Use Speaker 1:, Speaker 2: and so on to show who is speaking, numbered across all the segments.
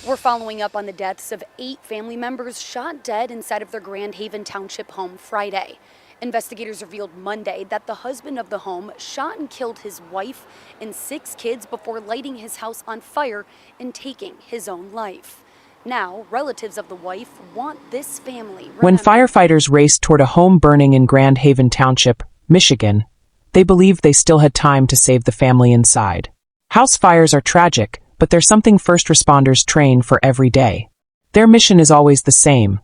Speaker 1: We're following up on the deaths of 8 family members shot dead inside of their Grand Haven Township home Friday. Investigators revealed Monday that the husband of the home shot and killed his wife and 6 kids before lighting his house on fire and taking his own life. Now, relatives of the wife want this family remembered.
Speaker 2: When firefighters raced toward a home burning in Grand Haven Township, Michigan, they believed they still had time to save the family inside. House fires are tragic, but they're something first responders train for every day. Their mission is always the same: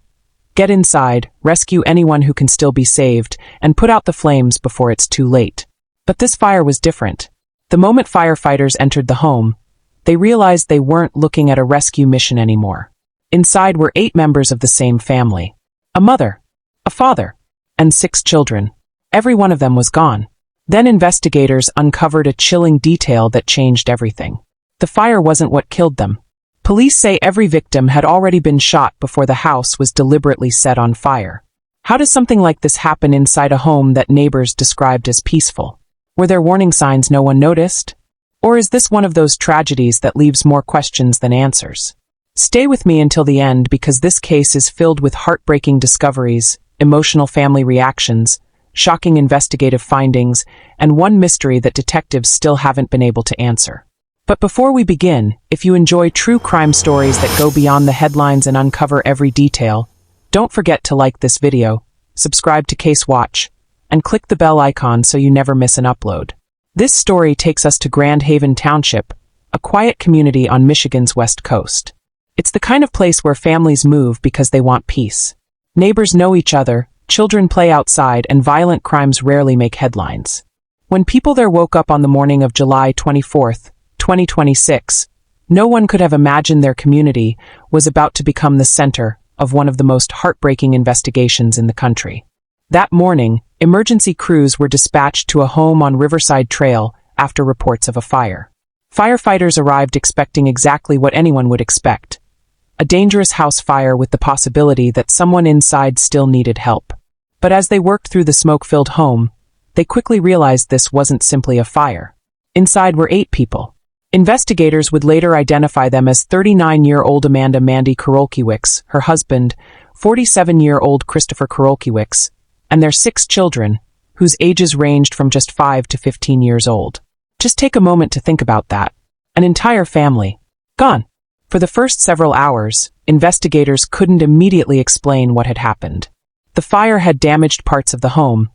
Speaker 2: get inside, rescue anyone who can still be saved, and put out the flames before it's too late. But this fire was different. The moment firefighters entered the home, they realized they weren't looking at a rescue mission anymore. Inside were 8 members of the same family: a mother, a father, and 6 children. Every one of them was gone. Then investigators uncovered a chilling detail that changed everything. The fire wasn't what killed them. Police say every victim had already been shot before the house was deliberately set on fire. How does something like this happen inside a home that neighbors described as peaceful? Were there warning signs no one noticed? Or is this one of those tragedies that leaves more questions than answers? Stay with me until the end, because this case is filled with heartbreaking discoveries, emotional family reactions, shocking investigative findings, and one mystery that detectives still haven't been able to answer. But before we begin, if you enjoy true crime stories that go beyond the headlines and uncover every detail, don't forget to like this video, subscribe to Case Watch, and click the bell icon so you never miss an upload. This story takes us to Grand Haven Township, a quiet community on Michigan's west coast. It's the kind of place where families move because they want peace. Neighbors know each other, children play outside, and violent crimes rarely make headlines. When people there woke up on the morning of July 24th, 2026, no one could have imagined their community was about to become the center of one of the most heartbreaking investigations in the country. That morning, emergency crews were dispatched to a home on Riverside Trail after reports of a fire. Firefighters arrived expecting exactly what anyone would expect: a dangerous house fire with the possibility that someone inside still needed help. But as they worked through the smoke-filled home, they quickly realized this wasn't simply a fire. Inside were 8 people. Investigators would later identify them as 39-year-old Mandy Karolkiewicz, her husband, 47-year-old Kristopher Karolkiewicz, and their 6 children, whose ages ranged from just 5 to 15 years old. Just take a moment to think about that. An entire family gone. For the first several hours, investigators couldn't immediately explain what had happened. The fire had damaged parts of the home,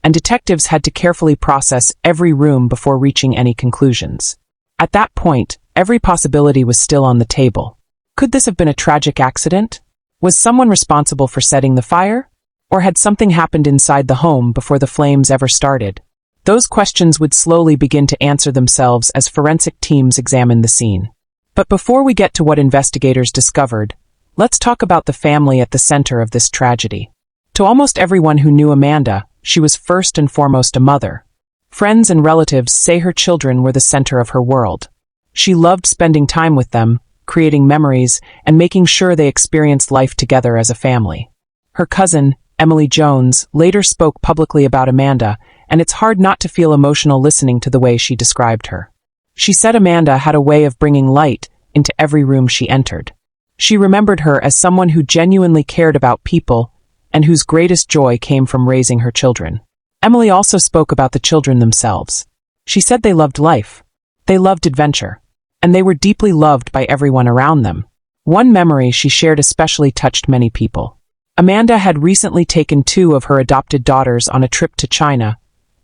Speaker 2: and detectives had to carefully process every room before reaching any conclusions. At that point, every possibility was still on the table. Could this have been a tragic accident? Was someone responsible for setting the fire? Or had something happened inside the home before the flames ever started? Those questions would slowly begin to answer themselves as forensic teams examined the scene. But before we get to what investigators discovered, let's talk about the family at the center of this tragedy. To almost everyone who knew Amanda, she was first and foremost a mother. Friends and relatives say her children were the center of her world. She loved spending time with them, creating memories, and making sure they experienced life together as a family. Her cousin, Emily Jones, later spoke publicly about Amanda, and it's hard not to feel emotional listening to the way she described her. She said Amanda had a way of bringing light into every room she entered. She remembered her as someone who genuinely cared about people and whose greatest joy came from raising her children. Emily also spoke about the children themselves. She said they loved life, they loved adventure, and they were deeply loved by everyone around them. One memory she shared especially touched many people. Amanda had recently taken 2 of her adopted daughters on a trip to China,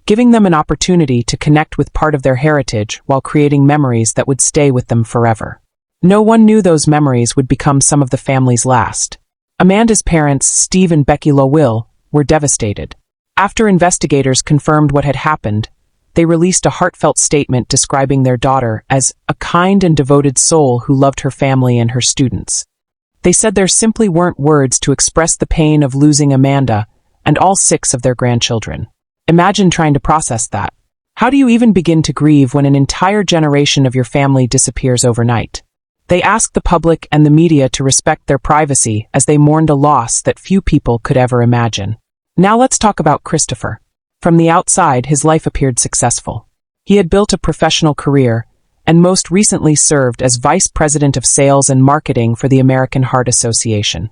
Speaker 2: giving them an opportunity to connect with part of their heritage while creating memories that would stay with them forever. No one knew those memories would become some of the family's last. Amanda's parents, Steve and Becky Lowell, were devastated. After investigators confirmed what had happened, they released a heartfelt statement describing their daughter as a kind and devoted soul who loved her family and her students. They said there simply weren't words to express the pain of losing Amanda and all 6 of their grandchildren. Imagine trying to process that. How do you even begin to grieve when an entire generation of your family disappears overnight? They asked the public and the media to respect their privacy as they mourned a loss that few people could ever imagine. Now let's talk about Kristopher. From the outside, his life appeared successful. He had built a professional career, and most recently served as Vice President of Sales and Marketing for the American Heart Association.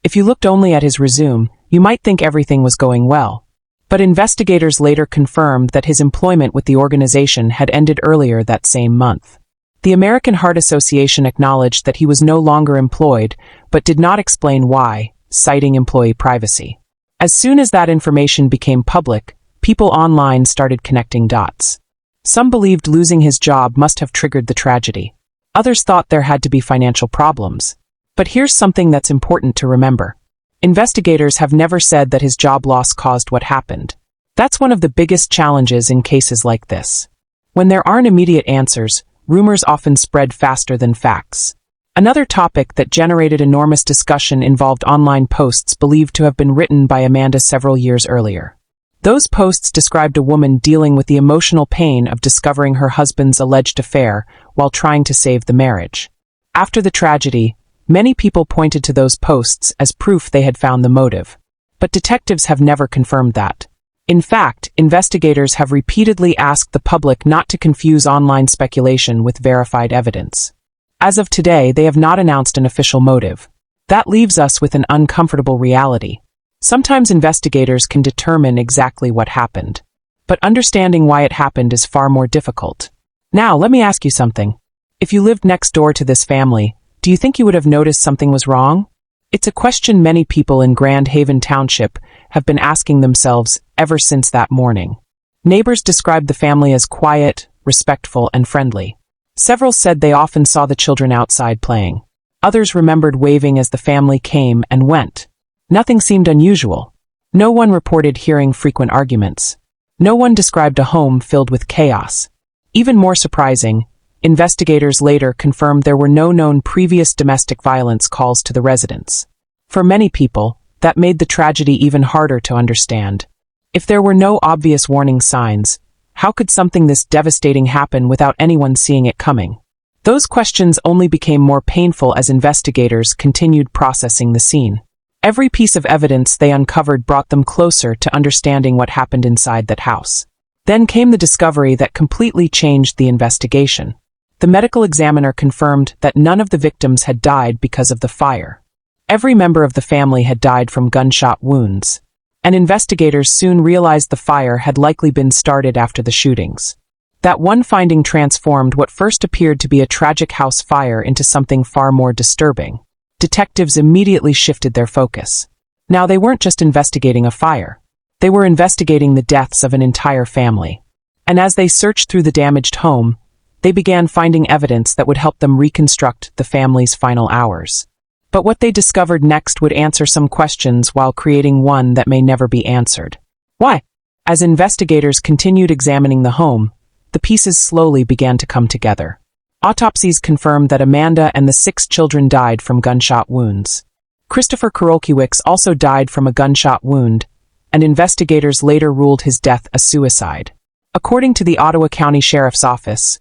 Speaker 2: If you looked only at his resume, you might think everything was going well. But investigators later confirmed that his employment with the organization had ended earlier that same month. The American Heart Association acknowledged that he was no longer employed, but did not explain why, citing employee privacy. As soon as that information became public, people online started connecting dots. Some believed losing his job must have triggered the tragedy. Others thought there had to be financial problems. But here's something that's important to remember. Investigators have never said that his job loss caused what happened. That's one of the biggest challenges in cases like this. When there aren't immediate answers, rumors often spread faster than facts. Another topic that generated enormous discussion involved online posts believed to have been written by Amanda several years earlier. Those posts described a woman dealing with the emotional pain of discovering her husband's alleged affair while trying to save the marriage. After the tragedy, many people pointed to those posts as proof they had found the motive. But detectives have never confirmed that. In fact, investigators have repeatedly asked the public not to confuse online speculation with verified evidence. As of today, they have not announced an official motive. That leaves us with an uncomfortable reality. Sometimes investigators can determine exactly what happened. But understanding why it happened is far more difficult. Now, let me ask you something. If you lived next door to this family, do you think you would have noticed something was wrong? It's a question many people in Grand Haven Township have been asking themselves ever since that morning. Neighbors described the family as quiet, respectful, and friendly. Several said they often saw the children outside playing. Others remembered waving as the family came and went. Nothing seemed unusual. No one reported hearing frequent arguments. No one described a home filled with chaos. Even more surprising, investigators later confirmed there were no known previous domestic violence calls to the residents. For many people, that made the tragedy even harder to understand. If there were no obvious warning signs, how could something this devastating happen without anyone seeing it coming? Those questions only became more painful as investigators continued processing the scene. Every piece of evidence they uncovered brought them closer to understanding what happened inside that house. Then came the discovery that completely changed the investigation. The medical examiner confirmed that none of the victims had died because of the fire. Every member of the family had died from gunshot wounds. And investigators soon realized the fire had likely been started after the shootings. That one finding transformed what first appeared to be a tragic house fire into something far more disturbing. Detectives immediately shifted their focus. Now they weren't just investigating a fire. They were investigating the deaths of an entire family. And as they searched through the damaged home, they began finding evidence that would help them reconstruct the family's final hours. But what they discovered next would answer some questions while creating one that may never be answered. Why? As investigators continued examining the home, the pieces slowly began to come together. Autopsies confirmed that Amanda and the 6 children died from gunshot wounds. Kristopher Karolkiewicz also died from a gunshot wound, and investigators later ruled his death a suicide. According to the Ottawa County Sheriff's Office,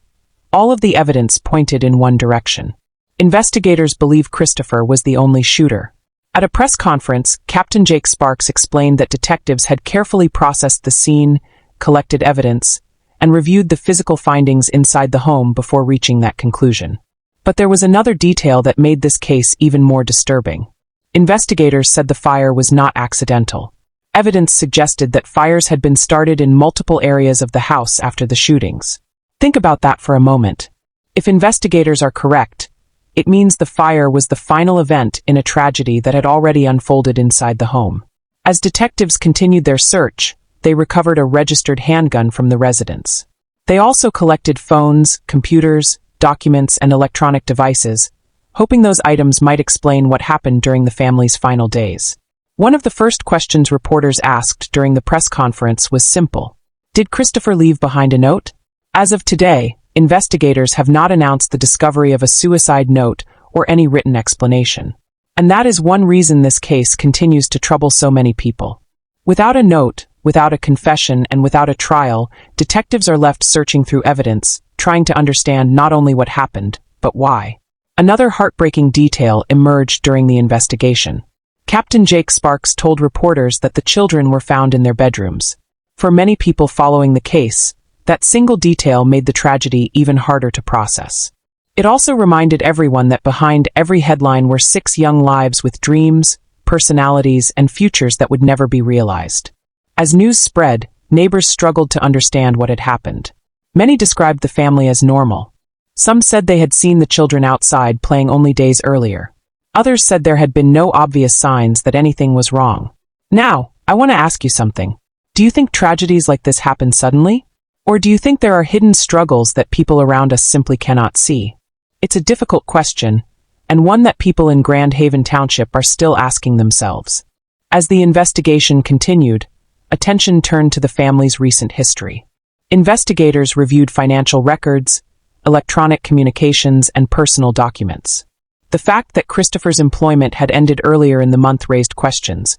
Speaker 2: all of the evidence pointed in one direction. Investigators believe Kristopher was the only shooter. At a press conference, Captain Jake Sparks explained that detectives had carefully processed the scene, collected evidence, and reviewed the physical findings inside the home before reaching that conclusion. But there was another detail that made this case even more disturbing. Investigators said the fire was not accidental. Evidence suggested that fires had been started in multiple areas of the house after the shootings. Think about that for a moment. If investigators are correct, it means the fire was the final event in a tragedy that had already unfolded inside the home. As detectives continued their search, they recovered a registered handgun from the residence. They also collected phones, computers, documents, and electronic devices, hoping those items might explain what happened during the family's final days. One of the first questions reporters asked during the press conference was simple. Did Kristopher leave behind a note? As of today, investigators have not announced the discovery of a suicide note or any written explanation. And that is one reason this case continues to trouble so many people. Without a note, without a confession, and without a trial, detectives are left searching through evidence, trying to understand not only what happened, but why. Another heartbreaking detail emerged during the investigation. Captain Jake Sparks told reporters that the children were found in their bedrooms. For many people following the case, That single detail made the tragedy even harder to process. It also reminded everyone that behind every headline were 6 young lives with dreams, personalities, and futures that would never be realized. As news spread, neighbors struggled to understand what had happened. Many described the family as normal. Some said they had seen the children outside playing only days earlier. Others said there had been no obvious signs that anything was wrong. Now, I want to ask you something. Do you think tragedies like this happen suddenly? Or do you think there are hidden struggles that people around us simply cannot see? It's a difficult question, and one that people in Grand Haven Township are still asking themselves. As the investigation continued, attention turned to the family's recent history. Investigators reviewed financial records, electronic communications, and personal documents. The fact that Kristopher's employment had ended earlier in the month raised questions,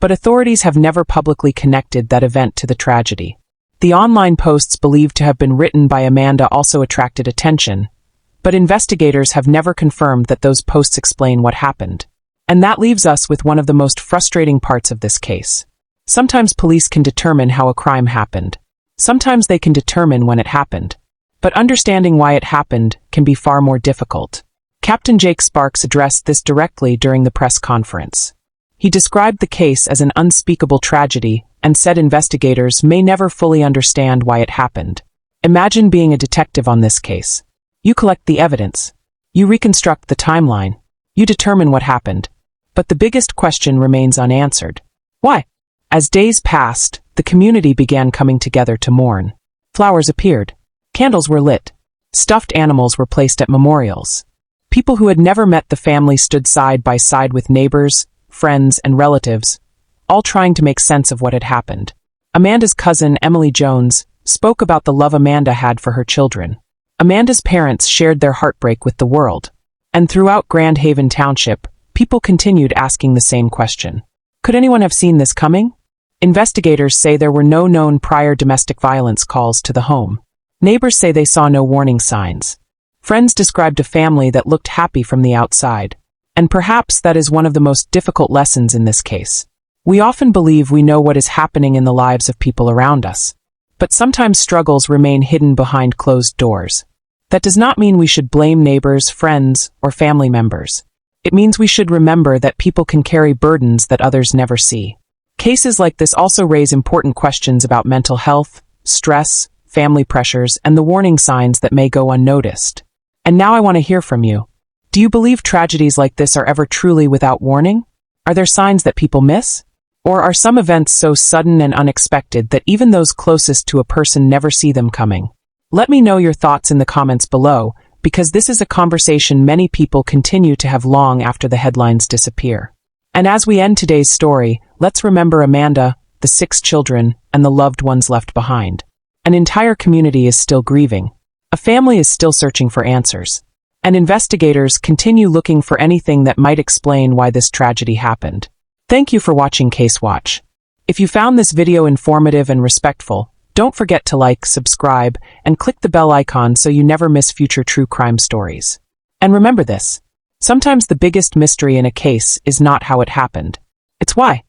Speaker 2: but authorities have never publicly connected that event to the tragedy. The online posts believed to have been written by Amanda also attracted attention, but investigators have never confirmed that those posts explain what happened. And that leaves us with one of the most frustrating parts of this case. Sometimes police can determine how a crime happened. Sometimes they can determine when it happened. But understanding why it happened can be far more difficult. Captain Jake Sparks addressed this directly during the press conference. He described the case as an unspeakable tragedy and said investigators may never fully understand why it happened. Imagine being a detective on this case. You collect the evidence. You reconstruct the timeline. You determine what happened. But the biggest question remains unanswered. Why? As days passed, the community began coming together to mourn. Flowers appeared. Candles were lit. Stuffed animals were placed at memorials. People who had never met the family stood side by side with neighbors, friends, and relatives, all trying to make sense of what had happened. Amanda's cousin, Emily Jones, spoke about the love Amanda had for her children. Amanda's parents shared their heartbreak with the world. And throughout Grand Haven Township, people continued asking the same question. Could anyone have seen this coming? Investigators say there were no known prior domestic violence calls to the home. Neighbors say they saw no warning signs. Friends described a family that looked happy from the outside. And perhaps that is one of the most difficult lessons in this case. We often believe we know what is happening in the lives of people around us. But sometimes struggles remain hidden behind closed doors. That does not mean we should blame neighbors, friends, or family members. It means we should remember that people can carry burdens that others never see. Cases like this also raise important questions about mental health, stress, family pressures, and the warning signs that may go unnoticed. And now I want to hear from you. Do you believe tragedies like this are ever truly without warning? Are there signs that people miss? Or are some events so sudden and unexpected that even those closest to a person never see them coming? Let me know your thoughts in the comments below, because this is a conversation many people continue to have long after the headlines disappear. And as we end today's story, let's remember Amanda, the 6 children, and the loved ones left behind. An entire community is still grieving. A family is still searching for answers. And investigators continue looking for anything that might explain why this tragedy happened. Thank you for watching Case Watch. If you found this video informative and respectful, don't forget to like, subscribe, and click the bell icon so you never miss future true crime stories. And remember this, sometimes the biggest mystery in a case is not how it happened. It's why.